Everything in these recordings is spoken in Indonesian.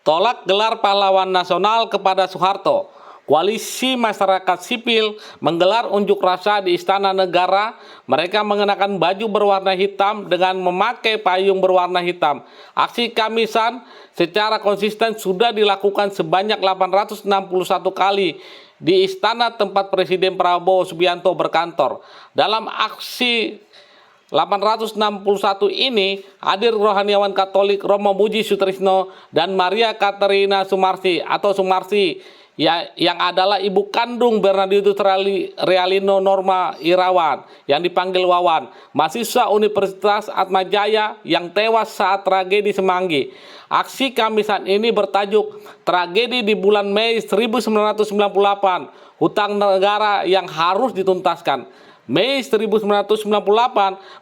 tolak gelar pahlawan nasional kepada Soeharto. Koalisi masyarakat sipil menggelar unjuk rasa di Istana Negara. Mereka mengenakan baju berwarna hitam dengan memakai payung berwarna hitam. Aksi Kamisan secara konsisten sudah dilakukan sebanyak 861 kali di istana tempat Presiden Prabowo Subianto berkantor. Dalam aksi 861 ini hadir rohaniawan Katolik Romo Budi Sutrisno dan Maria Katerina Sumarsi atau Sumarsi yang adalah ibu kandung Bernardinus Realino Norma Irawan yang dipanggil Wawan, mahasiswa Universitas Atmajaya yang tewas saat tragedi Semanggi. Aksi Kamisan ini bertajuk Tragedi di Bulan Mei 1998, Hutang Negara yang Harus Dituntaskan. Mei 1998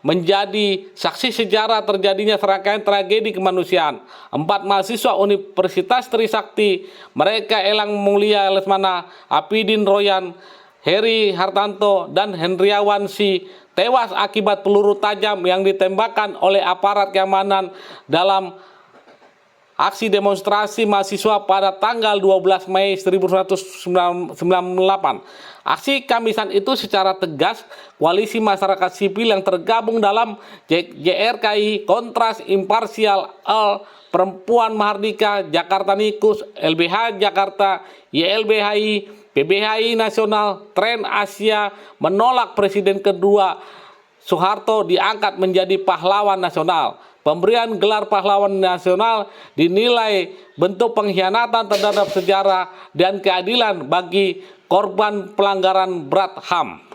menjadi saksi sejarah terjadinya serangkaian tragedi kemanusiaan. 4 mahasiswa Universitas Trisakti, mereka Elang Mulia Lesmana, Apidin Royan, Heri Hartanto, dan Hendriawan Si, tewas akibat peluru tajam yang ditembakkan oleh aparat keamanan dalam aksi demonstrasi mahasiswa pada tanggal 12 Mei 1998. Aksi Kamisan itu secara tegas koalisi masyarakat sipil yang tergabung dalam JRKI, Kontras, Imparsial, Perempuan Mahardika, Jakarta Nikus, LBH Jakarta, YLBHI, PBHI Nasional, Tren Asia menolak Presiden kedua Soeharto diangkat menjadi pahlawan nasional. Pemberian gelar pahlawan nasional dinilai bentuk pengkhianatan terhadap sejarah dan keadilan bagi korban pelanggaran berat HAM.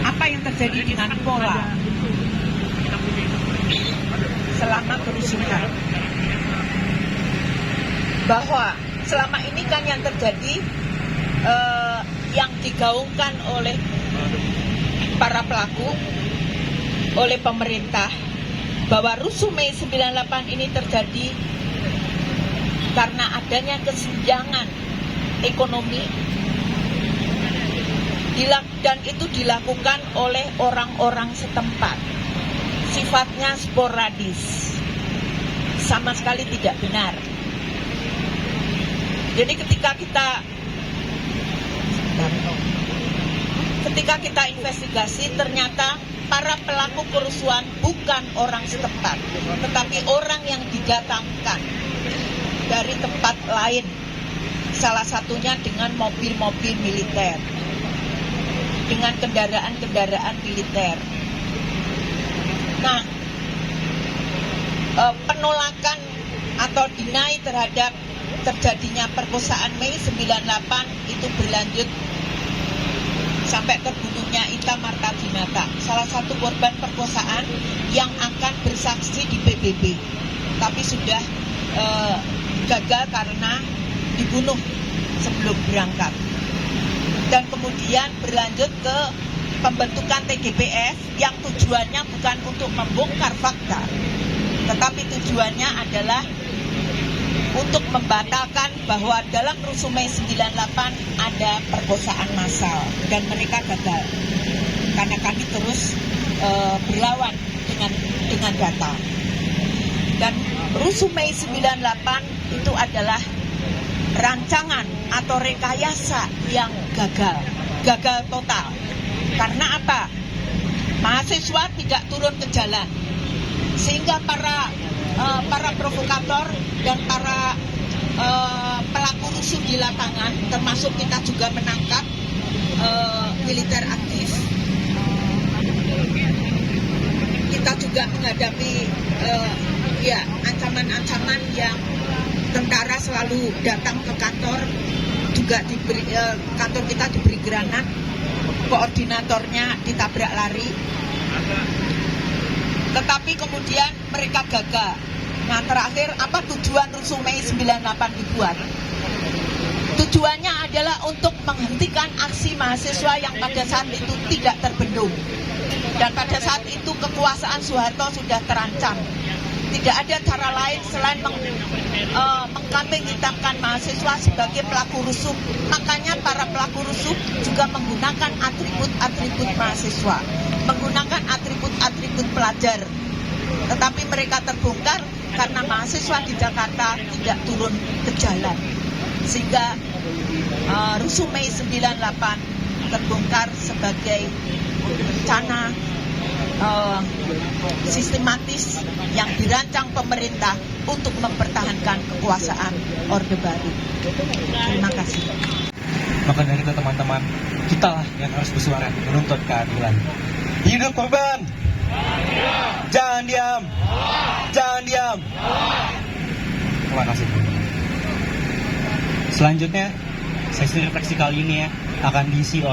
Apa yang terjadi dengan pola selama kerusuhan, bahwa selama ini kan yang terjadi yang digaungkan oleh para pelaku, oleh pemerintah, bahwa rusuh Mei 98 ini terjadi karena adanya kesenjangan ekonomi, dan itu dilakukan oleh orang-orang setempat, sifatnya sporadis, sama sekali tidak benar. Jadi ketika kita investigasi, ternyata para pelaku kerusuhan bukan orang setempat, tetapi orang yang didatangkan dari tempat lain, salah satunya dengan mobil-mobil militer, dengan kendaraan-kendaraan militer. Nah, penolakan atau deny terhadap terjadinya perkosaan Mei 98 itu berlanjut sampai terbunuhnya Ita Marta-Dinata, salah satu korban perkosaan yang akan bersaksi di PBB, tapi sudah gagal karena dibunuh sebelum berangkat. Dan kemudian berlanjut ke pembentukan TGPF yang tujuannya bukan untuk membongkar fakta, tetapi tujuannya adalah untuk membatalkan bahwa dalam rusuh Mei 98 ada perkosaan massal, dan mereka gagal karena kami terus berlawan dengan data. Dan rusuh Mei 98 itu adalah rancangan atau rekayasa yang gagal total. Karena apa? Mahasiswa tidak turun ke jalan, sehingga para provokator dan para pelaku rusuh di lapangan, termasuk kita juga menangkap militer aktif. Kita juga menghadapi ancaman-ancaman yang tentara selalu datang ke kantor, juga kantor kita diberi granat, koordinatornya ditabrak lari. Tetapi kemudian mereka gagal. Nah, terakhir, apa tujuan rusuh Mei 98 dibuat? Tujuannya adalah untuk menghentikan aksi mahasiswa yang pada saat itu tidak terbendung. Dan pada saat itu kekuasaan Soeharto sudah terancam. Tidak ada cara lain selain mengkambing hitamkan mahasiswa sebagai pelaku rusuh. Makanya para pelaku rusuh juga menggunakan atribut-atribut mahasiswa, menggunakan atribut-atribut pelajar. Tetapi mereka terbongkar karena mahasiswa di Jakarta tidak turun ke jalan. Sehingga rusuh Mei 98 terbongkar sebagai rencana sistematis yang dirancang pemerintah untuk mempertahankan kekuasaan Orde Baru. Terima kasih. Maka dari itu teman-teman, kita lah yang harus bersuara menuntut keadilan. Hidup korban! Jangan diam! Jangan diam! Terima kasih. Selanjutnya, sesi refleksi kali ini akan diisi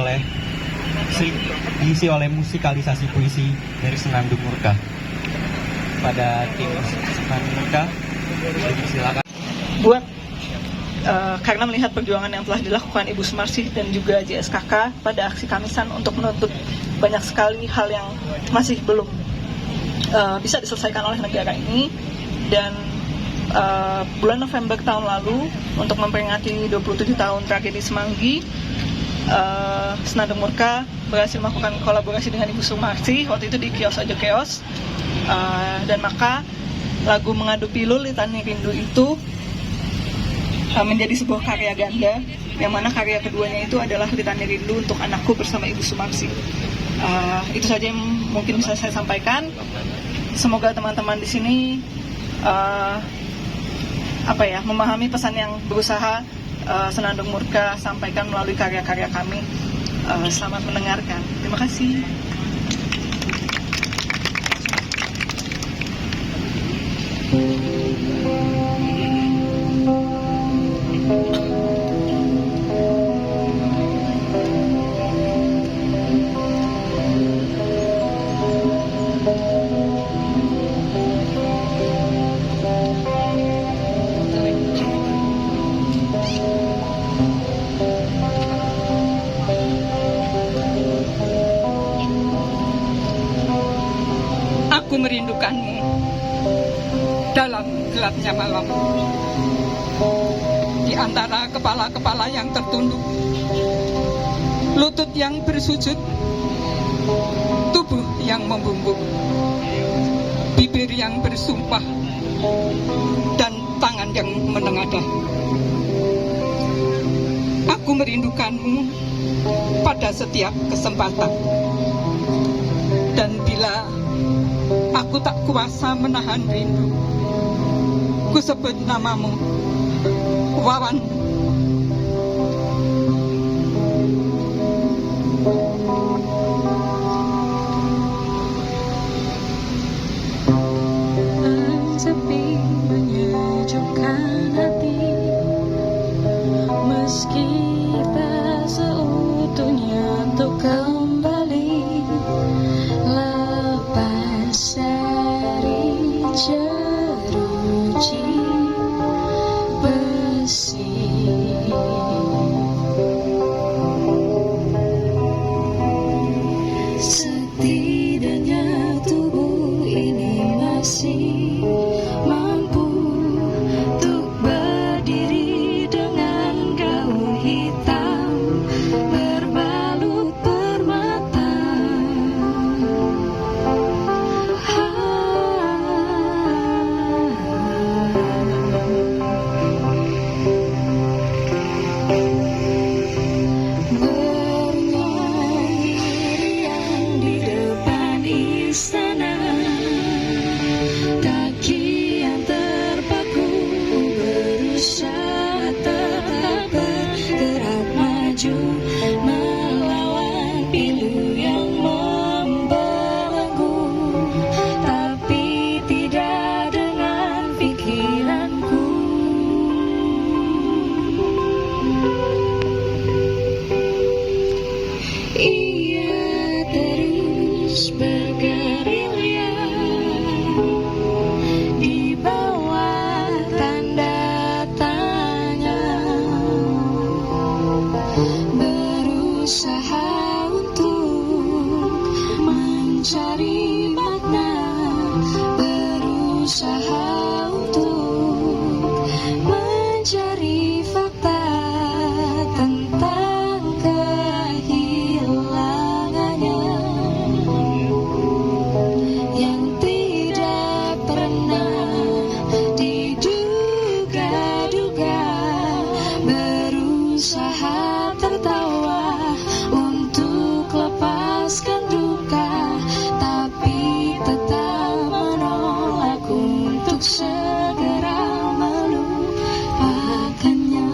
oleh musikalisasi puisi dari Senandung Murka. Pada tim Senandung Murka, silakan. Karena melihat perjuangan yang telah dilakukan Ibu Sumarsih dan juga JSKK pada aksi Kamisan untuk menuntut banyak sekali hal yang masih belum bisa diselesaikan oleh negara ini, dan bulan November tahun lalu untuk memperingati 27 tahun tragedi Semanggi, Senandung Murka berhasil melakukan kolaborasi dengan Ibu Sumarsih waktu itu di Kios Aja Keos, dan maka lagu Mengadu Pilul Litani Rindu itu menjadi sebuah karya ganda, yang mana karya keduanya itu adalah Litani Rindu untuk Anakku bersama Ibu Sumarsih. Itu saja yang mungkin bisa saya sampaikan. Semoga teman-teman di sini memahami pesan yang berusaha Senandung Murka sampaikan melalui karya-karya kami. Selamat mendengarkan. Terima kasih. Aku merindukanmu dalam gelapnya malam, di antara kepala-kepala yang tertunduk, lutut yang bersujud, tubuh yang membumbung, bibir yang bersumpah, dan tangan yang menengadah. Aku merindukanmu pada setiap kesempatan, dan bila aku tak kuasa menahan rindu, ku sebut namamu Wawan. Sepi menyejukkan hati, meski tak seutuhnya untuk kembali lepas dari jeruji besi. Setidaknya tubuh ini masih mampu untuk berdiri dengan gaun hitam berbalut permata. Bernyanyi riang di depan istana, kaki yang terpaku berusaha tetap bergerak maju melawan pilu yang membelenggu, tapi tidak dengan pikiranku. Ia terus bergerilya di bawah tanda tanya, berusaha untuk mencari makna, berusaha untuk mencari fakta tentang kehilangannya yang tidak pernah diduga-duga, berusaha tertawa untuk lepaskan duka, tapi tetap menolak untuk segera melupakannya.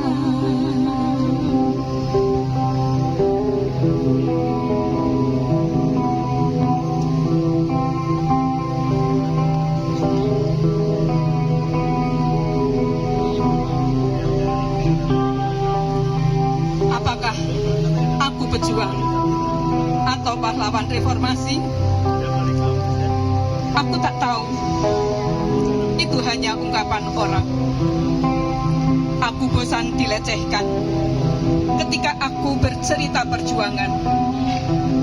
Apakah aku pejuang atau pahlawan reformasi? Aku tak tahu. Itu hanya ungkapan orang. Aku bosan dilecehkan ketika aku bercerita perjuangan,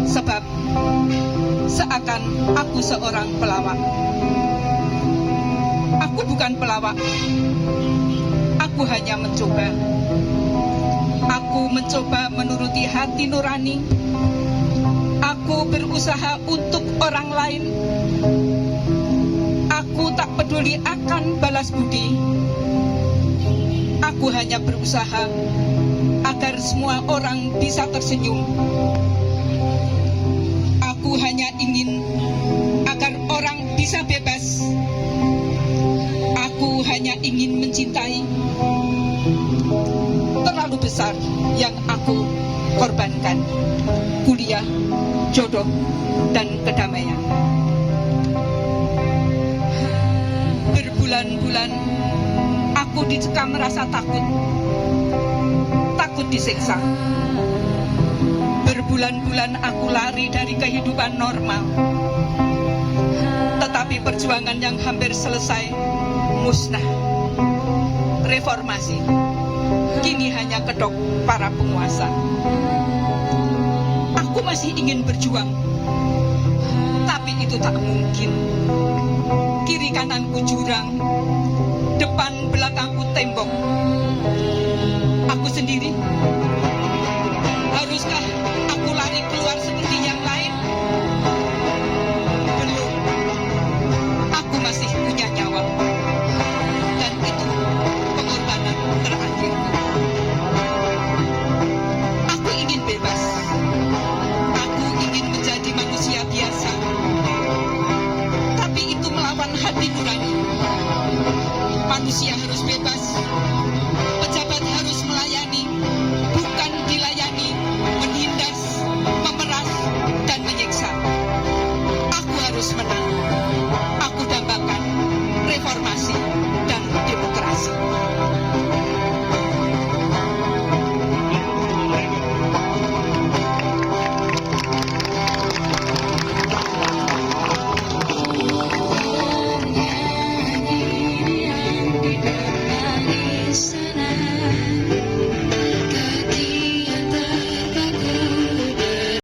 sebab seakan aku seorang pelawak. Aku bukan pelawak. Aku hanya mencoba. Aku mencoba menuruti hati nurani. Aku berusaha untuk orang lain. Aku tak peduli akan balas budi. Aku hanya berusaha agar semua orang bisa tersenyum. Aku hanya ingin agar orang bisa bebas. Aku hanya ingin mencintai. Terlalu besar yang aku korbankan: kuliah, jodoh, dan kedamaian. Berbulan-bulan aku dicekam merasa takut disiksa. Berbulan-bulan aku lari dari kehidupan normal, tetapi perjuangan yang hampir selesai musnah. Reformasi kini hanya kedok para penguasa. Aku masih ingin berjuang, tapi itu tak mungkin. Kiri kananku jurang, depan belakangku tembok. Aku sendiri, haruskah aku lari keluar seperti